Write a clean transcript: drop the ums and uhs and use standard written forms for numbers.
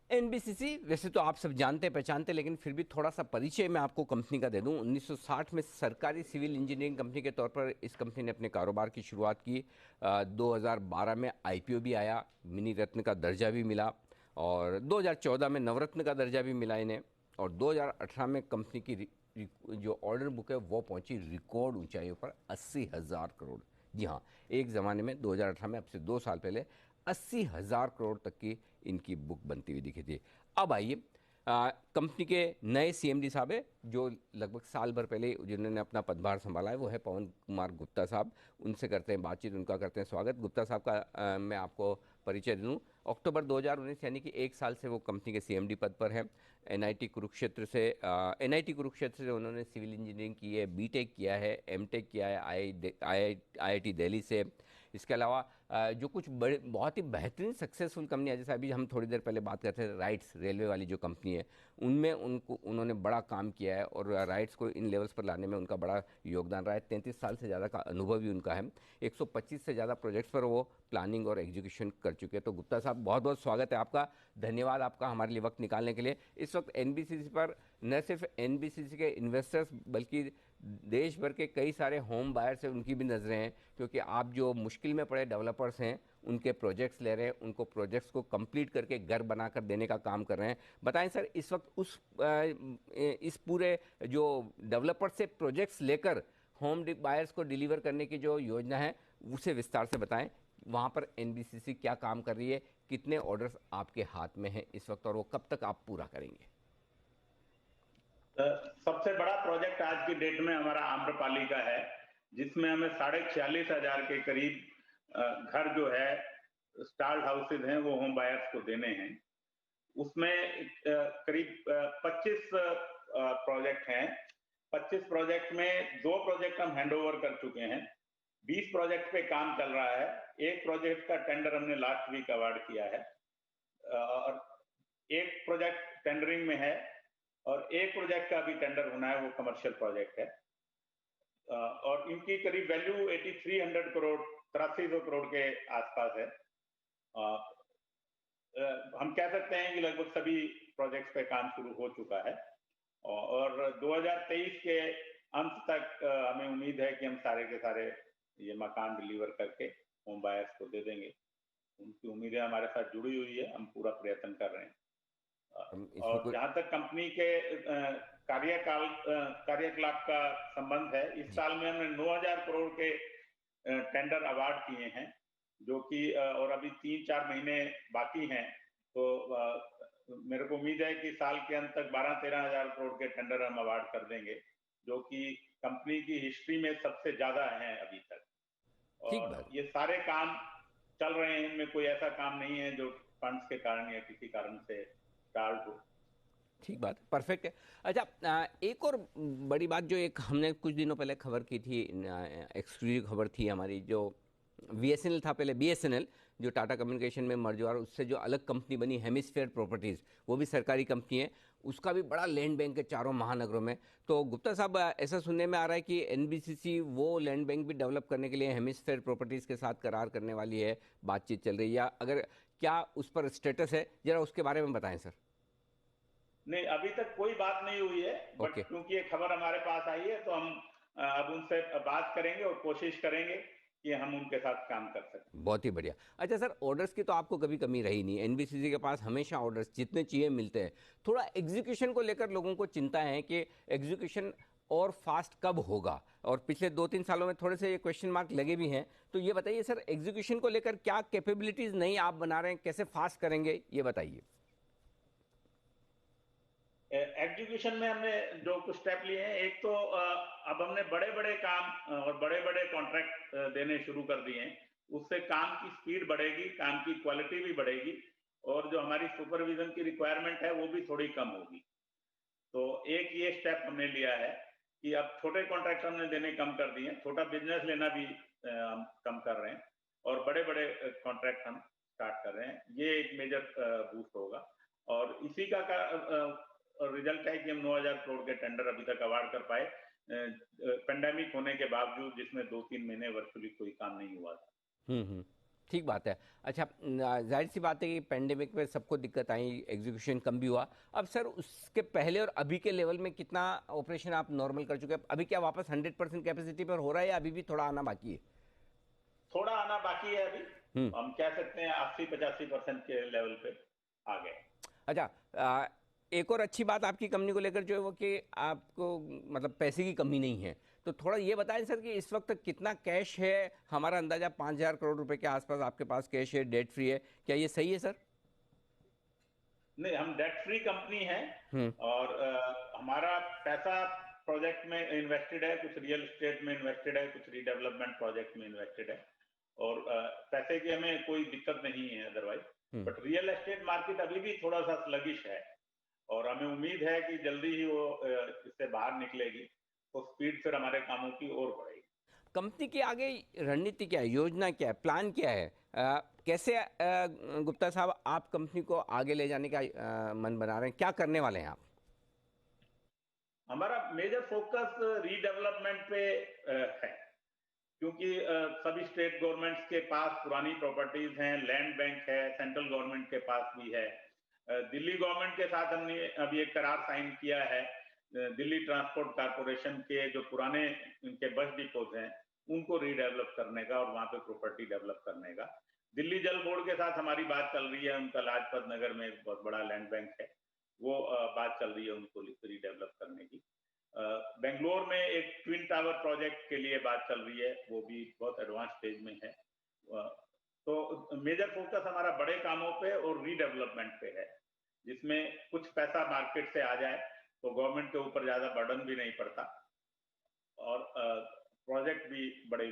NBCC वैसे तो आप सब जानते पहचानते, लेकिन फिर भी थोड़ा सा परिचय मैं आपको कंपनी का दे दूं। 1960 में सरकारी सिविल इंजीनियरिंग कंपनी के तौर पर इस कंपनी ने अपने कारोबार की शुरुआत की। 2012 में आईपीओ भी आया, मिनी रत्न का दर्जा भी मिला, और 2014 में नवरत्न का दर्जा भी मिला इन्हें। और 2018 में कंपनी की जो ऑर्डर बुक है वो पहुंची रिकॉर्ड ऊंचाइयों पर 80,000 करोड़। जी हाँ, एक ज़माने में 2018 में, अब से 2 साल पहले, 80,000 करोड़ तक की इनकी बुक बनती हुई दिखी थी। अब आइए, कंपनी के नए सीएमडी साहब है, जो लगभग साल भर पहले जिन्होंने अपना पदभार संभाला है, वो है पवन कुमार गुप्ता साहब। उनसे करते हैं बातचीत, उनका करते हैं स्वागत। गुप्ता साहब का मैं आपको परिचय दे दूं। अक्टूबर 2019 यानी कि एक साल से वो कंपनी के सीएमडी पद पर हैं। एनआईटी कुरुक्षेत्र से उन्होंने सिविल इंजीनियरिंग की है, बीटेक किया है, एमटेक किया है आईआईटी दिल्ली से। इसके अलावा जो कुछ बड़े बहुत ही बेहतरीन सक्सेसफुल कंपनी है, जैसे अभी हम थोड़ी देर पहले बात करते थे राइट्स रेलवे वाली जो कंपनी है, उनमें उन्होंने बड़ा काम किया है, और राइट्स को इन लेवल्स पर लाने में उनका बड़ा योगदान रहा है। 33 साल से ज़्यादा का अनुभव भी उनका है। 125 से ज़्यादा प्रोजेक्ट्स पर वो प्लानिंग और एग्जीक्यूशन कर चुके हैं। तो गुप्ता साहब, बहुत बहुत स्वागत है आपका। धन्यवाद आपका हमारे लिए वक्त निकालने के लिए। इस वक्त एनबीसीसी पर न सिर्फ एनबीसीसी के इन्वेस्टर्स, बल्कि देश भर के कई सारे होम बायर्स हैं, उनकी भी नज़रें हैं, क्योंकि आप जो मुश्किल में पड़े डेवलपर्स हैं उनके प्रोजेक्ट्स ले रहे हैं, उनको प्रोजेक्ट्स को कंप्लीट करके घर बनाकर देने का काम कर रहे हैं। बताएं सर, इस वक्त इस पूरे जो डेवलपर से प्रोजेक्ट्स लेकर होम बायर्स को डिलीवर करने की जो योजना है, उसे विस्तार से बताएं। वहाँ पर एनबीसीसी क्या काम कर रही है, कितने ऑर्डर्स आपके हाथ में हैं इस वक्त, और वो कब तक आप पूरा करेंगे? सबसे बड़ा प्रोजेक्ट आज की डेट में हमारा आम्रपाली का है, जिसमें हमें 46,500 के करीब घर जो है, स्टार्ड हाउसेज हैं, वो होम बायर्स को देने हैं। उसमें करीब 25 प्रोजेक्ट हैं। 25 प्रोजेक्ट में 2 प्रोजेक्ट हम हैंडओवर कर चुके हैं। 20 प्रोजेक्ट पे काम चल रहा है। एक प्रोजेक्ट का टेंडर हमने लास्ट वीक अवार्ड किया है, और एक प्रोजेक्ट टेंडरिंग में है, और एक प्रोजेक्ट का अभी टेंडर होना है, वो कमर्शियल प्रोजेक्ट है। और इनकी करीब वैल्यू 8300 करोड़ 8300 करोड़ के आसपास है। हम कह सकते हैं कि लगभग सभी प्रोजेक्ट्स पे काम शुरू हो चुका है, और 2023 के अंत तक हमें उम्मीद है कि हम सारे के सारे ये मकान डिलीवर करके होम बायर्स को दे देंगे। उनकी उम्मीदें हमारे साथ जुड़ी हुई है, हम पूरा प्रयत्न कर रहे हैं। इसमें और कोई... जहां तक कंपनी के कार्यकलाप का संबंध है, इस जी। साल में हमने 9,000 करोड़ के टेंडर अवार्ड किए हैं, जो कि और अभी 3-4 महीने बाकी हैं। तो मेरे को उम्मीद है कि साल के अंत तक 12-13 हजार करोड़ के टेंडर हम अवार्ड कर देंगे, जो कि कंपनी की हिस्ट्री में सबसे ज्यादा हैं अभी तक। ठीक और बात। ये सारे काम चल रहे हैं, इनमें कोई ऐसा काम नहीं है जो फंड्स के कारण या किसी कारण से स्टाल्ट हो। ठीक बात, परफेक्ट है। अच्छा, एक और बड़ी बात जो एक हमने कुछ दिनों पहले खबर की थी, एक्सक्लूसिव खबर थी हमारी, जो बीएसएनएल था पहले, बीएसएनएल जो टाटा कम्युनिकेशन में मर्ज हुआ, उससे जो अलग कंपनी बनी हेमिस्फेयर प्रॉपर्टीज़, वो भी सरकारी कंपनी है, उसका भी बड़ा लैंड बैंक है चारों महानगरों में। तो गुप्ता साहब, ऐसा सुनने में आ रहा है कि एनबीसीसी वो लैंड बैंक भी डेवलप करने के लिए हेमिस्फेयर प्रॉपर्टीज़ के साथ करार करने वाली है, बातचीत चल रही है, या अगर क्या उस पर स्टेटस है, जरा उसके बारे में बताएं सर। नहीं, अभी तक कोई बात नहीं हुई है, बट ओके। क्योंकि ये खबर हमारे पास आई है, तो हम अब उनसे बात करेंगे और कोशिश करेंगे कि हम उनके साथ काम कर सकें। बहुत ही बढ़िया। अच्छा सर, ऑर्डर्स की तो आपको कभी कमी रही नहीं, एनबीसीसी के पास हमेशा ऑर्डर्स जितने चाहिए मिलते हैं। थोड़ा एग्जीक्यूशन को लेकर लोगों को चिंता है कि एग्जीक्यूशन और फास्ट कब होगा, और पिछले 2-3 सालों में थोड़े से ये क्वेश्चन मार्क लगे भी हैं। तो ये बताइए सर, एग्जीक्यूशन को लेकर क्या कैपेबिलिटीज नई आप बना रहे हैं, कैसे फास्ट करेंगे, ये बताइए। एग्जीक्यूशन में हमने जो कुछ स्टेप लिए हैं, एक तो अब हमने बड़े बड़े काम और बड़े बड़े कॉन्ट्रैक्ट देने शुरू कर दिए हैं। उससे काम की स्पीड बढ़ेगी, काम की क्वालिटी भी बढ़ेगी, और जो हमारी सुपरविजन की रिक्वायरमेंट है वो भी थोड़ी कम होगी। तो एक ये स्टेप हमने लिया है कि अब छोटे कॉन्ट्रैक्ट हमने देने कम कर दिए हैं, छोटा बिजनेस लेना भी हम कम कर रहे हैं, और बड़े बड़े कॉन्ट्रैक्ट हम स्टार्ट कर रहे हैं। ये एक मेजर बूस्ट होगा, और इसी का रिजल्ट है कि हम 9,000 करोड़ के टेंडर अभी तक अवार्ड कर पाए, पेंडेमिक होने के बावजूद, जिसमें 2-3 महीने वर्चुअली कोई काम नहीं हुआ था। हम्म। ठीक बात है। अच्छा, ज़ाहिर सी बात है कि पैंडेमिक में सबको दिक्कत आई, एग्जीक्यूशन कम भी हुआ। अब सर उसके पहले और अभी के लेवल में कितना ऑपरेशन आप नॉर्मल कर चुके हैं? अभी क्या वापस 100% कैपेसिटी पर हो रहा है या अभी भी थोड़ा आना बाकी है? थोड़ा आना बाकी है अभी। हुँ। हम कह सकते हैं 80-85% के लेवल पे आ गए। अच्छा, एक और अच्छी बात आपकी कंपनी को लेकर जो है वो कि आपको मतलब पैसे की कमी नहीं है। तो थोड़ा ये बताएं सर कि इस वक्त कितना कैश है? हमारा अंदाजा 5,000 करोड़ रुपए के आसपास आपके पास कैश है, डेट फ्री है। क्या ये सही है सर? नहीं, हम डेट फ्री कंपनी है हुँ। और हमारा पैसा प्रोजेक्ट में इन्वेस्टेड है, कुछ रियल एस्टेट में इन्वेस्टेड है, कुछ रीडेवलपमेंट प्रोजेक्ट में इन्वेस्टेड है और पैसे की हमें कोई दिक्कत नहीं है otherwise. Hmm. But real estate market अभी भी थोड़ा सा स्लगिश है और हमें उम्मीद है कि जल्दी ही वो इससे बाहर निकलेगी तो स्पीड फिर हमारे कामों की और बढ़ेगी। कंपनी की आगे रणनीति क्या है, योजना क्या है, प्लान क्या है? कैसे गुप्ता साहब आप कंपनी को आगे ले जाने का मन बना रहे हैं? क्या करने वाले हैं आप? हमारा मेजर फोकस रीडेवलपमेंट पे है क्योंकि सभी स्टेट गवर्नमेंट्स के पास पुरानी प्रॉपर्टीज हैं, लैंड बैंक है, सेंट्रल गवर्नमेंट के पास भी है। दिल्ली गवर्नमेंट के साथ हमने अभी एक करार साइन किया है। दिल्ली ट्रांसपोर्ट कारपोरेशन के जो पुराने इनके बस डिपोज हैं उनको रीडेवलप करने का और वहां पे प्रॉपर्टी डेवलप करने का। दिल्ली जल बोर्ड के साथ हमारी बात चल रही है, उनका लाजपत नगर में एक बहुत बड़ा लैंड बैंक है, वो बात चल रही है उनको रीडेवलप करने की। बेंगलोर में एक ट्विन टावर प्रोजेक्ट के लिए बात चल रही है, वो भी बहुत एडवांस स्टेज में है। तो मेजर फोकस हमारा बड़े कामों पे और रीडेवलपमेंट पे है, जिसमें कुछ पैसा मार्केट से आ जाए तो गवर्नमेंट के ऊपर ज्यादा बर्डन भी नहीं पड़ता और प्रोजेक्ट भी बड़े